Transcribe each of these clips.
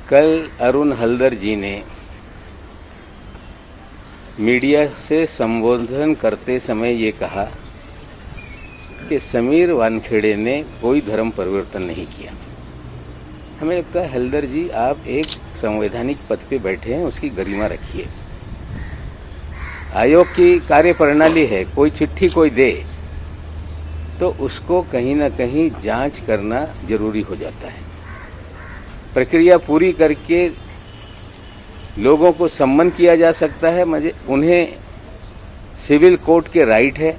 कल अरुण हल्दर जी ने मीडिया से संबोधन करते समय ये कहा कि समीर वानखेड़े ने कोई धर्म परिवर्तन नहीं किया। हमें लगता है हल्दर जी आप एक संवैधानिक पद पे बैठे हैं, उसकी गरिमा रखिए। आयोग की कार्यप्रणाली है, कोई चिट्ठी कोई दे तो उसको कहीं ना कहीं जांच करना जरूरी हो जाता है। प्रक्रिया पूरी करके लोगों को सम्मन किया जा सकता है, मुझे उन्हें सिविल कोर्ट के राइट है,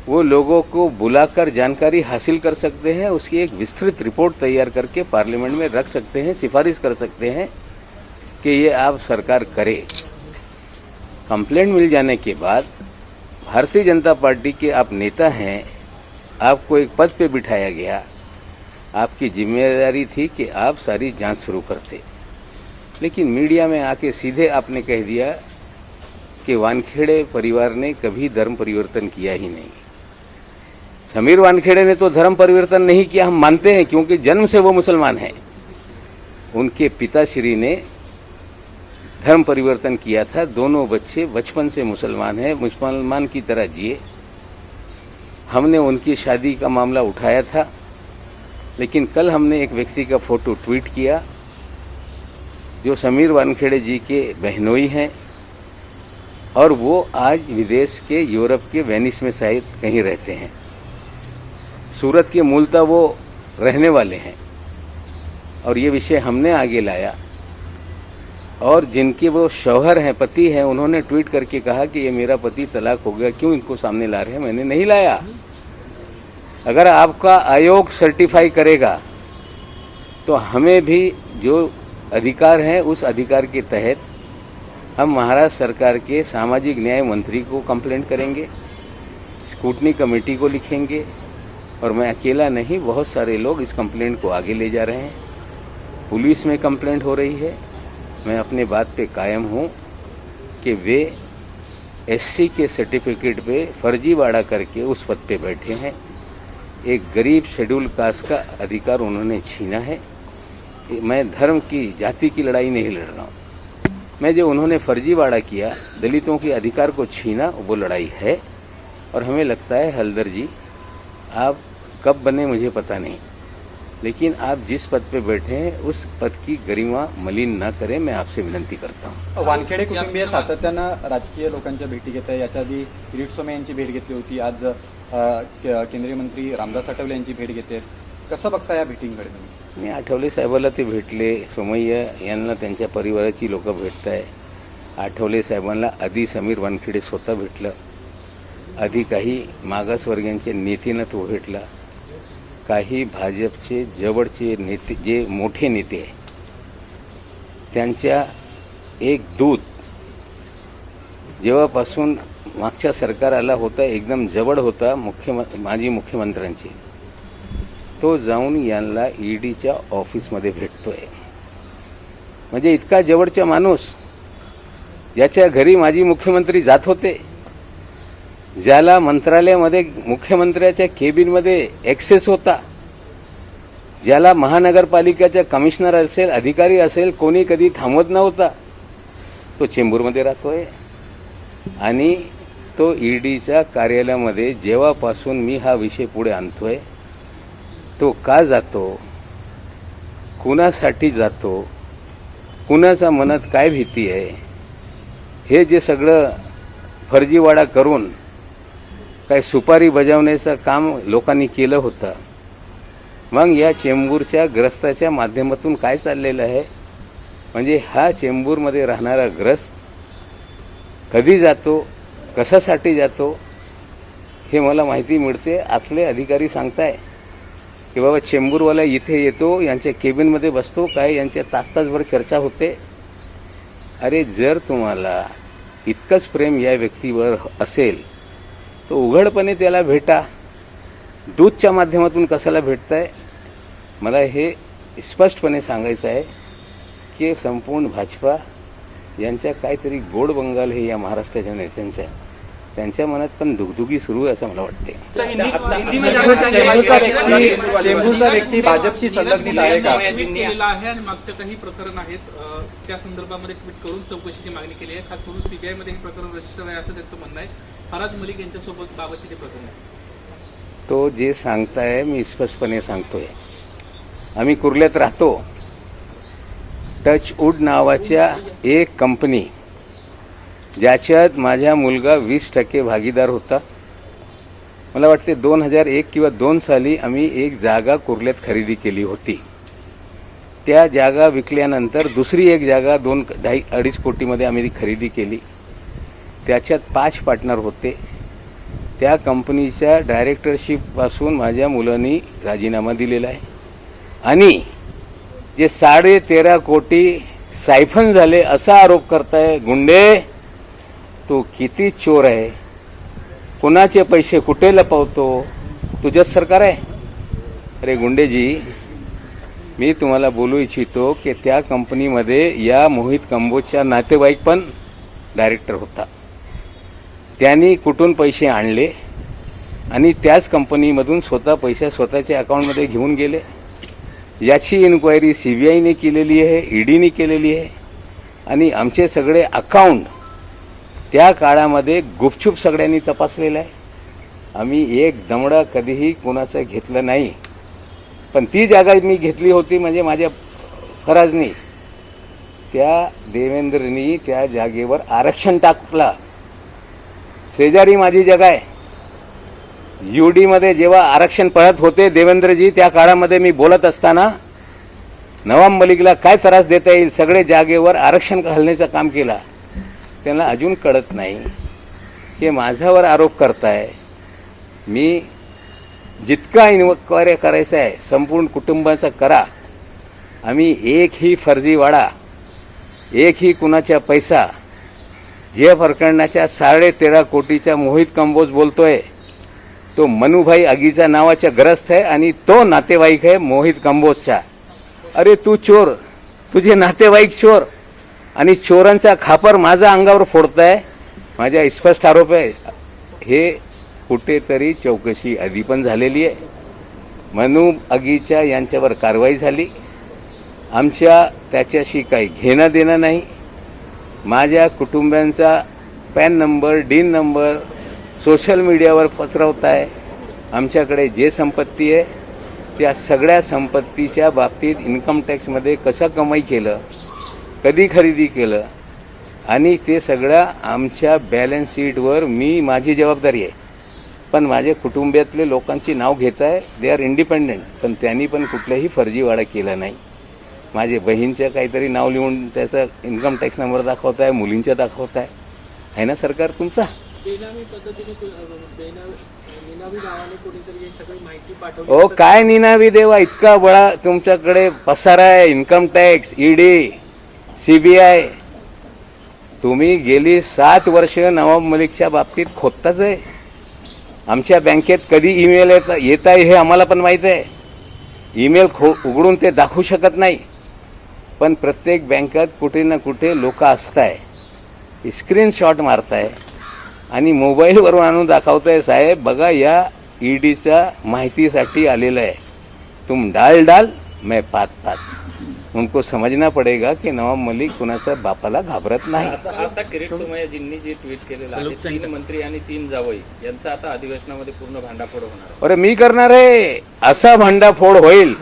वो लोगों को बुलाकर जानकारी हासिल कर सकते हैं, उसकी एक विस्तृत रिपोर्ट तैयार करके पार्लियामेंट में रख सकते हैं, सिफारिश कर सकते हैं कि ये आप सरकार करे। कंप्लेंट मिल जाने के बाद भारतीय जनता पार्टी के आप नेता हैं, आपको एक पद पे बिठाया गया, आपकी जिम्मेदारी थी कि आप सारी जांच शुरू करते। लेकिन मीडिया में आके सीधे आपने कह दिया कि वानखेड़े परिवार ने कभी धर्म परिवर्तन किया ही नहीं। समीर वानखेड़े ने तो धर्म परिवर्तन नहीं किया, हम मानते हैं, क्योंकि जन्म से वो मुसलमान हैं। उनके पिताश्री ने धर्म परिवर्तन किया था, दोनों बच्चे बचपन से मुसलमान हैं, मुसलमान की तरह जिए। हमने उनकी शादी का मामला उठाया था, लेकिन कल हमने एक व्यक्ति का फोटो ट्वीट किया जो समीर वानखेड़े जी के बहनोई हैं और वो आज विदेश के यूरोप के वेनिस में शायद कहीं रहते हैं। सूरत के मूलतः वो रहने वाले हैं और ये विषय हमने आगे लाया और जिनके वो शौहर हैं, पति हैं, उन्होंने ट्वीट करके कहा कि ये मेरा पति तलाक हो गया, क्यों इनको सामने ला रहे हैं? मैंने नहीं लाया। अगर आपका आयोग सर्टिफाई करेगा तो हमें भी जो अधिकार हैं उस अधिकार के तहत हम महाराष्ट्र सरकार के सामाजिक न्याय मंत्री को कंप्लेंट करेंगे, स्क्रूटनी कमेटी को लिखेंगे और मैं अकेला नहीं, बहुत सारे लोग इस कंप्लेंट को आगे ले जा रहे हैं। पुलिस में कंप्लेंट हो रही है। मैं अपने बात पे कायम हूं कि वे एससी के सर्टिफिकेट पे फर्जीवाड़ा करके उस पद पे बैठे हैं। एक गरीब शेड्यूल कास्ट का अधिकार उन्होंने छीना है। मैं धर्म की, जाति की लड़ाई नहीं लड़ रहा हूं। मैं जो उन्होंने फर्जीवाड़ा किया, दलितों के अधिकार को छीना, वो लड़ाई है। और हमें लगता है हल्दर जी आप कब बने मुझे पता नहीं, लेकिन आप जिस पद पे बैठे हैं उस पद की गरिमा मलिन न करें, मैं आपसे विनंती करता हूं। वानखेडे कुटुंबीय सातत्यानं राजकीय लोकांच्या भेटी घेत आहे। याच्या आधी किरीट सोमय्या यांची भेट घेतली होती, आज केंद्रीय मंत्री रामदास आठवले यांची भेट घेते। कसं बघता या भेटींकडे तुम्ही? मी आठवले साहेबाला ते भेटले, सोमय्या यांना त्यांच्या परिवाराची लोक भेटताय। आठवले साहेबांना आधी समीर वानखेडे स्वतः भेटलं, आधी काही मागासवर्गीयांचे नेत्यांना तो भेटला, काही भाजपचे जवळचे नेते, जे मोठे नेते आहे त्यांच्या एक दूत जेव्हापासून मागच्या सरकार आला होता, एकदम जवळ होता माजी मुख्यमंत्र्यांची, तो जाऊन यांना ईडीच्या ऑफिसमध्ये भेटतोय। म्हणजे इतका जवळचा माणूस, ज्याच्या घरी माजी मुख्यमंत्री जात होते, ज्याला मंत्रालयामध्ये मुख्यमंत्र्याच्या केबिनमध्ये ऍक्सेस होता, ज्याला महानगरपालिकेचा कमिशनर असेल, अधिकारी असेल, कोणी कधी थांबवत नव्हता, तो चेंबूरमध्ये राहतोय। आणि तो ईडीच्या कार्यालयामध्ये जेव्हापासून मी हा विषय पुढे आणतोय, तो का जातो, कुणासाठी जातो, कुणाच्या मनात काय भीती आहे, हे जे सगळं फर्जीवाडा करून काय सुपारी बजावण्याचं काम लोकांनी केलं होतं। मग या चेंबूरच्या ग्रस्ताच्या माध्यमातून काय चाललेलं आहे, म्हणजे हा चेंबूरमध्ये राहणारा ग्रस्त कधी जातो, कशासाठी जातो, हे मला माहिती मिळते। आतले अधिकारी सांगताय की बाबा चेंबूरवाला इथे येतो, यांच्या केबिनमध्ये बसतो, काय यांच्या तासभर चर्चा होते। अरे जर तुम्हाला इतकंच प्रेम या व्यक्तीवर असेल तो उघडपणे त्याला भेटा, दूतच्या माध्यमातून कशाला भेटताय? मला हे स्पष्टपणे सांगायचं आहे की संपूर्ण भाजपा यांच्या काहीतरी गोड बंगाल हे या महाराष्ट्राच्या नेत्यांचा आहे। त्यांच्या मनात पण दुगदुगी सुरू आहे असं मला वाटते. चेंबूरचा व्यक्ती भाजपशी संलग्नित आहे का? केलेला आहे आणि मागच्या काही प्रकरण आहेत त्या संदर्भामध्ये ट्विट करून चौकशीची मागणी केली आहे. खास करून सीबीआय मध्ये हे प्रकरण रजिस्टर आहे असं त्यांचं म्हणणं आहे. फराज मलिक यांच्यासोबत बाबतचे ते प्रकरण आहे. तो जे सांगताय मी स्पष्टपणे सांगतोय. आम्ही कुर्ल्यात राहतो. टचवूड नावाच्या एक कंपनी ज्याच्यात माझा मुलगा 20% भागीदार होता. मला वाटते 2001 किंवा 2 साली आम्ही एक जागा कुर्ल्यात खरेदी केली होती. त्या जागा विकल्यानंतर दुसरी एक जागा 2-2.5 कोटीमध्ये आम्ही ती खरेदी केली. त्याच्यात 5 पार्टनर होते. त्या कंपनीच्या डायरेक्टरशिपपासून माझ्या मुलांनी राजीनामा दिलेला आहे आणि जे 13.5 कोटी सायफन झाले असा आरोप करताय. गुंडे, तो किती चोर आहे, कुणाचे पैसे कुठे लपवतो, तुझंच सरकार आहे. अरे गुंडेजी, मी तुम्हाला बोलू इच्छितो की त्या कंपनीमध्ये या मोहित कंबोजचा नातेवाईक पण डायरेक्टर होता. त्यांनी कुठून पैसे आणले आणि त्याच कंपनीमधून स्वतः पैसे स्वतःच्या अकाउंटमध्ये घेऊन गेले. याची इन्क्वायरी सीबीआयने केलेली आहे, ईडीने केलेली आहे आणि आमचे सगळे अकाउंट त्या काळामध्ये गुपचूप सगळ्यांनी तपासलेलं आहे. आम्ही एक दमडा कधीही कोणाचं घेतलं नाही. पण ती जागा मी घेतली होती म्हणजे माझ्या फराजनी. त्या देवेंद्रनी त्या जागेवर आरक्षण टाकला. शेजारी माझी जागा आहे. यूडीमध्ये जेव्हा आरक्षण पळत होते देवेंद्रजी, त्या काळामध्ये मी बोलत असताना नवाब मलिकला काय त्रास देता येईल सगळे जागेवर आरक्षण घालण्याचं काम केलं. त्यांना अजून कळत नाही की माझ्यावर आरोप करताय. मी जितका इन्क्वायरी करायचा आहे संपूर्ण कुटुंबाचा करा. आम्ही एकही फर्जीवाडा, एकही कुणाचा पैसा, जे प्रकरणाच्या 13.5 कोटीचा मोहित कंबोज बोलतोय तो मनुभाई आगीचा नावाचा ग्रस्त आहे आणि तो नातेवाईक आहे मोहित कंबोजचा. अरे तू चोर, तुझे नातेवाईक चोर आणि चोरांचा खापर माझा अंगावर फोडताय. माझा स्पष्ट आरोप आहे. हे कुठेतरी चौकशी आधी पण झालेली आहे. मनु आगीच्या यांच्यावर कारवाई झाली. आमच्या त्याच्याशी काही घेणं देणं नाही. माझ्या कुटुंबियांचा pan number, dean number social मीडियावर पसरवताय. आमच्याकडे जे संपत्ती आहे त्या सगळ्या संपत्तीच्या बाबतीत इन्कम टॅक्समध्ये कसं कमाई केलं, कधी खरेदी केलं आणि ते सगळं आमच्या बॅलन्स शीटवर माझी जबाबदारी आहे. पण माझ्या कुटुंबातले लोकांची नाव घेत आहे. They are independent. पण त्यांनी पण कुठलाही फर्जीवाडा केला नाही. माझे बहीणचं काहीतरी नाव लिहून त्याचा इन्कम टॅक्स नंबर दाखवत आहे, मुलींचा दाखवत आहे ना सरकार तुमचा. बेनामी पद्धतीने निनावी नावाने कोणीतरी ही सगळी माहिती पाठवली. ओ काय निनावी देवा, इतका बळा तुमच्याकडे पसारा आहे. Income tax, ED, CBI. तुम्ही गेली 7 वर्ष नवाब मलिकच्या बाबतीत खोदताच आहे. आमच्या बँकेत कधी ईमेल येत आहे हे आम्हाला पण माहीत आहे. ईमेल उघडून ते दाखवू शकत नाही. पण प्रत्येक बँकेत कुठे ना कुठे लोक असताय, स्क्रीनशॉट मारताय आणि मोबाईलवरून आणून दाखवताय. साहेब बघा, या ईडीच्या माहितीसाठी आलेलं आहे. तुम डाल मैं पात. उनको समजना पडेगा की नवाब मलिक कुणाचा बापाला घाबरत नाही. आता किरीट सोमय्याजींनी जे ट्विट केलेलं आहे, 3 मंत्री आणि 3 जावई यांचा आता अधिवेशनामध्ये पूर्ण भांडाफोड होणार. अरे मी करणार आहे. असा भांडाफोड होईल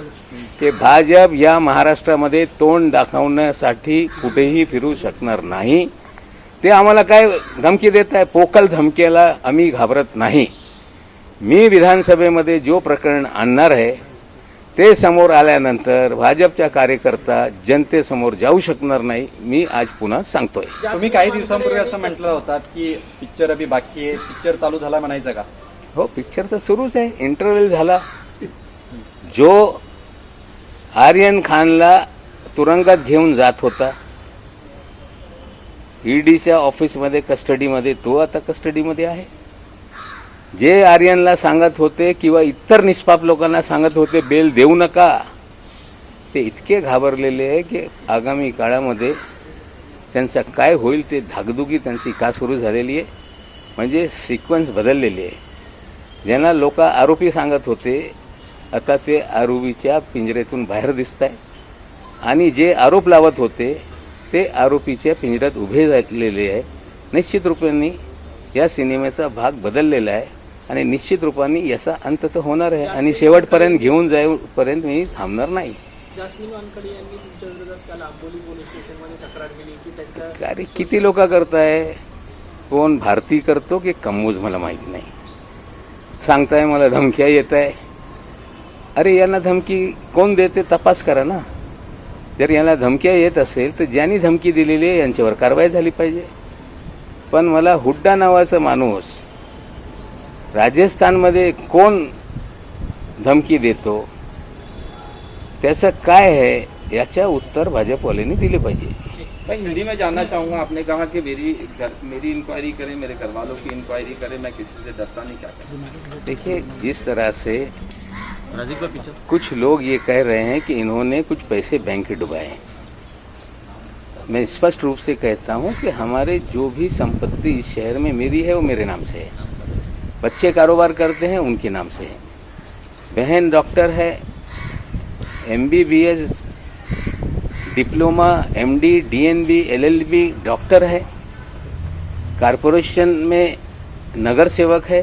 की भाजप या महाराष्ट्रामध्ये तोंड दाखवण्यासाठी कुठेही फिरू शकणार नाही. ते आम्हाला काय धमकी देत आहे, पोकळ धमकीला आम्ही घाबरत नाही. मी विधानसभेमध्ये जो प्रकरण आणणार आहे ते समोर आल्यानंतर भाजपच्या कार्यकर्ता जनतेसमोर जाऊ शकणार नाही. मी आज पुन्हा सांगतोय. तुम्ही काही दिवसांपूर्वी असं म्हटलं होतात की पिक्चर अभी बाकी आहे, पिक्चर चालू झाला म्हणायचं का? हो, पिक्चर तर सुरूच आहे. इंटरव्ह्यू झाला. जो आर्यन खानला तुरुंगात घेऊन जात होता ईडीच्या ऑफिसमध्ये कस्टडीमध्ये, तो आता कस्टडीमध्ये आहे. जे आर्यनला सांगत होते किंवा इतर निष्पाप लोकांना सांगत होते बेल देऊ नका, ते इतके घाबरलेले आहे की आगामी काळामध्ये त्यांचं काय होईल ते धाकधुकी त्यांची का सुरू झालेली आहे. म्हणजे सिक्वेन्स बदललेली आहे. ज्यांना लोक आरोपी सांगत होते आता ते आरोपीच्या पिंजऱ्यातून बाहेर दिसत आहे आणि जे आरोप लावत होते ते आरोपीच्या पिंजऱ्यात उभे झालेले आहे. निश्चित रूपाने या सिनेमेचा भाग बदललेला आहे आणि निश्चित रूपाने याचा अंत तर होणार आहे आणि शेवटपर्यंत घेऊन जाईपर्यंत मी थांबणार नाही. जास्मिन वानखडे यांनी तुमच्या विरोधात काल आंबोली पोलीस स्टेशनमध्ये तक्रार केली की त्यांच्या अरे किती लोक करताय, कोण भारती करतो की कम्मूज मला माहिती नाही. सांगताय मला धमक्या येत आहे. अरे यांना धमकी कोण देते तपास करा ना. जर यांना धमक्या येत असेल तर ज्यांनी धमकी दिलेली आहे यांच्यावर कारवाई झाली पाहिजे. पण मला हुड्डा नावाचा माणूस राजस्थानमध्ये कोण धमकी देतो त्याचं काय आहे याच्या उत्तर भाजपवाल्यांनी दिले पाहिजे. मैं हिंदी में जानना चाहूंगा, आपने कहा कि मेरी इंक्वायरी करें, मेरे घर वालों की इंक्वायरी करें, मैं किसी से डरता नहीं, क्या करें? देखिए जिस तरह से कुछ लोग ये कह रहे हैं कि इन्होंने कुछ पैसे बैंक में डुबाए, मैं स्पष्ट रूप से कहता हूं कि हमारे जो भी संपत्ति इस शहर में मेरी है वो मेरे नाम से है. बच्चे कारोबार करते हैं उनके नाम से है. बहन डॉक्टर है, MBBS diploma, MD, DNB, LLB doctor है. कारपोरेशन में नगर सेवक है.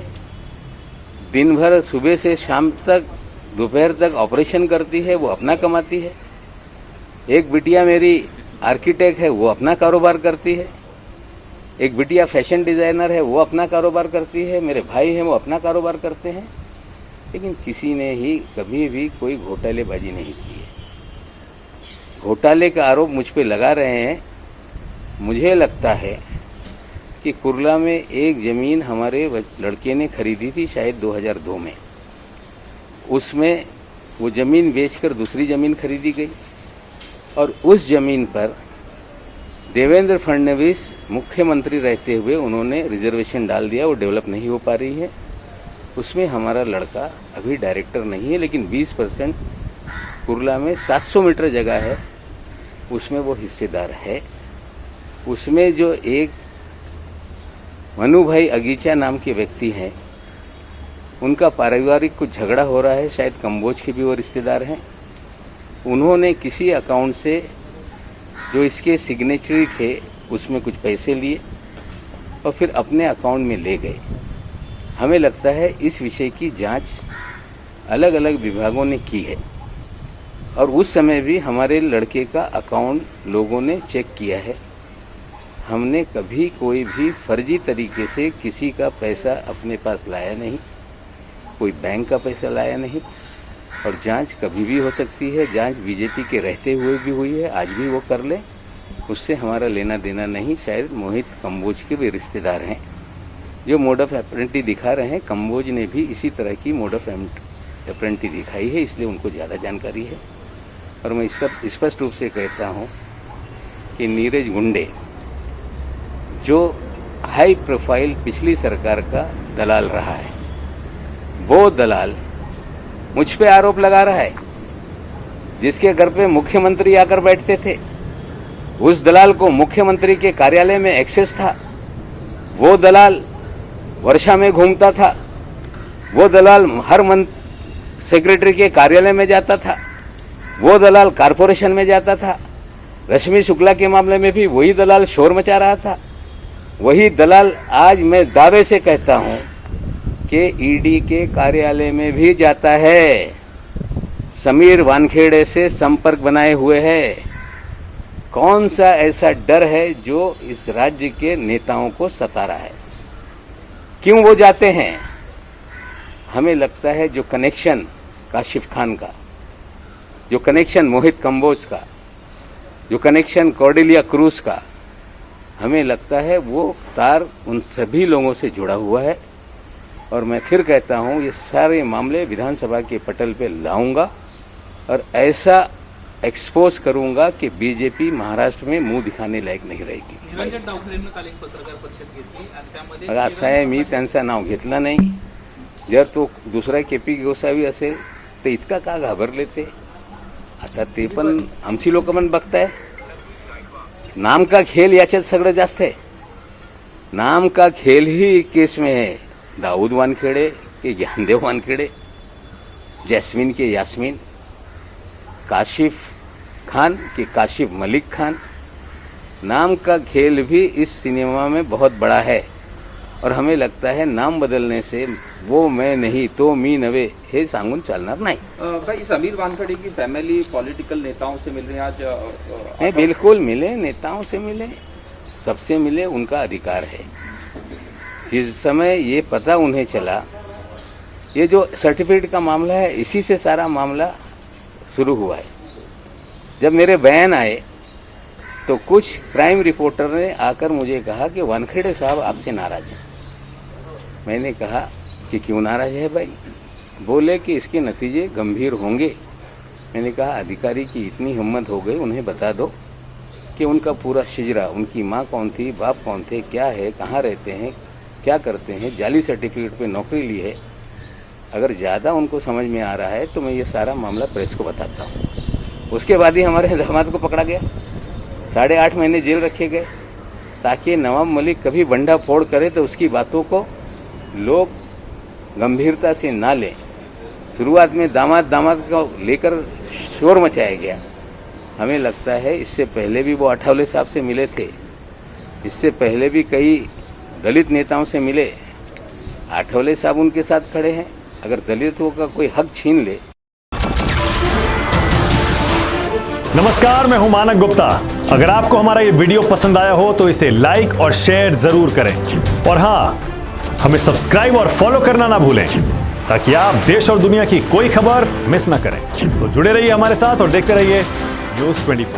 दिन भर सुबह से शाम तक दोपहर तक ऑपरेशन करती है, वो अपना कमाती है. एक बिटिया मेरी आर्किटेक्ट है, वो अपना कारोबार करती है. एक बिटिया फैशन डिजाइनर है, वो अपना कारोबार करती है. मेरे भाई हैं वो अपना कारोबार करते हैं. लेकिन किसी ने ही कभी भी कोई घोटालेबाजी नहीं की है. घोटाले का आरोप मुझ पे लगा रहे हैं. मुझे लगता है कि कुर्ला में एक जमीन हमारे लड़के ने खरीदी थी शायद 2002 में. उसमें वो जमीन बेचकर दूसरी जमीन खरीदी गई और उस जमीन पर देवेंद्र फडणवीस मुख्यमंत्री रहते हुए उन्होंने रिजर्वेशन डाल दिया. वो डेवलप नहीं हो पा रही है. उसमें हमारा लड़का अभी डायरेक्टर नहीं है, लेकिन 20% कुर्ला में 700 मीटर जगह है उसमें वो हिस्सेदार है. उसमें जो एक मनु भाई अगीचा नाम के व्यक्ति हैं, उनका पारिवारिक कुछ झगड़ा हो रहा है, शायद कंबोज के भी वो रिश्तेदार हैं. उन्होंने किसी अकाउंट से जो इसके सिग्नेचरी थे उसमें कुछ पैसे लिए और फिर अपने अकाउंट में ले गए. हमें लगता है इस विषय की जांच अलग अलग विभागों ने की है और उस समय भी हमारे लड़के का अकाउंट लोगों ने चेक किया है. हमने कभी कोई भी फर्जी तरीके से किसी का पैसा अपने पास लाया नहीं, कोई बैंक का पैसा लाया नहीं. और जांच कभी भी हो सकती है. जांच बीजेपी के रहते हुए भी हुई है, आज भी वो कर ले, उससे हमारा लेना देना नहीं. शायद मोहित कंबोज के भी रिश्तेदार हैं. जो मोड ऑफ अप्रेंटी दिखा रहे हैं, कंबोज ने भी इसी तरह की मोड ऑफ अप्रेंटी दिखाई है, इसलिए उनको ज़्यादा जानकारी है. और मैं स्पष्ट रूप से कहता हूँ कि नीरज गुंडे जो हाई प्रोफाइल पिछली सरकार का दलाल रहा है, वो दलाल मुझ पे आरोप लगा रहा है. जिसके घर पे मुख्यमंत्री आकर बैठते थे, उस दलाल को मुख्यमंत्री के कार्यालय में एक्सेस था. वो दलाल वर्षा में घूमता था. वो दलाल हर सेक्रेटरी के कार्यालय में जाता था. वो दलाल कारपोरेशन में जाता था. रश्मि शुक्ला के मामले में भी वही दलाल शोर मचा रहा था. वही दलाल आज मैं दावे से कहता हूं कि ईडी के कार्यालय में भी जाता है. समीर वानखेड़े से संपर्क बनाए हुए है. कौन सा ऐसा डर है जो इस राज्य के नेताओं को सता रहा है? क्यों वो जाते हैं? हमें लगता है जो कनेक्शन काशिफ खान का, जो कनेक्शन मोहित कंबोज का, जो कनेक्शन कॉर्डेलिया क्रूज का, हमें लगता है वो तार उन सभी लोगों से जुड़ा हुआ है. और मैं फिर कहता हूं ये सारे मामले विधानसभा के पटल पे लाऊंगा और ऐसा एक्सपोज करूंगा कि बीजेपी महाराष्ट्र में मुंह दिखाने लायक नहीं रहेगी. निरंजन डावखरेंनी काल एक पत्रकार परिषद घेतली आणि त्यामध्ये बघा असं आहे, मी त्यांचं नाव घेतलं नाही. जर तो दुसरा KP गोसावी असेल तर इतका का घाबरले ते? आता ते पण आमची लोक पण बघताय. नाम का खेळ याच्यात सगळं जास्त आहे. नाम का खेल ही 21 में है। दाऊद वानखेड़े के ज्ञानदेव वानखेड़े, जैस्मिन के यास्मीन, काशिफ खान के काशिफ मलिक खान। नाम का खेल भी इस सिनेमा में बहुत बड़ा है और हमें लगता है नाम बदलने से वो मैं नहीं तो मी नवे हे सांगून चालणार नाही। भाई समीर वानखेड़े की फैमिली पॉलिटिकल नेताओं से मिल रहे हैं आज नहीं, बिल्कुल मिले, नेताओं से मिले, सबसे मिले, उनका अधिकार है। जिस समय ये पता उन्हें चला, ये जो सर्टिफिकेट का मामला है इसी से सारा मामला शुरू हुआ है। जब मेरे बयान आए तो कुछ क्राइम रिपोर्टर ने आकर मुझे कहा कि वानखेड़े साहब आपसे नाराज हैं। मैंने कहा कि क्यों नाराज है भाई? बोले कि इसके नतीजे गंभीर होंगे। मैंने कहा अधिकारी की इतनी हिम्मत हो गई, उन्हें बता दो कि उनका पूरा शिजरा, उनकी माँ कौन थी, बाप कौन थे, क्या है, कहाँ रहते हैं, क्या करते हैं, जाली सर्टिफिकेट पे नौकरी ली है। अगर ज़्यादा उनको समझ में आ रहा है तो मैं ये सारा मामला प्रेस को बताता हूँ। उसके बाद ही हमारे दामाद को पकड़ा गया, 8.5 महीने जेल रखे गए ताकि नवाब मलिक कभी बंडा फोड़ करे तो उसकी बातों को लोग गंभीरता से ना लें। शुरुआत में दामाद को लेकर शोर मचाया गया। हमें लगता है इससे पहले भी वो आठवले साहब से मिले थे, इससे पहले भी कई दलित नेताओं से मिले। आठवले साहब उनके साथ खड़े हैं। अगर दलितों का कोई हक छीन ले। नमस्कार, मैं हूं मानक गुप्ता। अगर आपको हमारा ये वीडियो पसंद आया हो तो इसे लाइक और शेयर जरूर करें और हाँ, हमें सब्सक्राइब और फॉलो करना ना भूलें ताकि आप देश और दुनिया की कोई खबर मिस ना करें। तो जुड़े रहिए हमारे साथ और देखते रहिए न्यूज़ 24।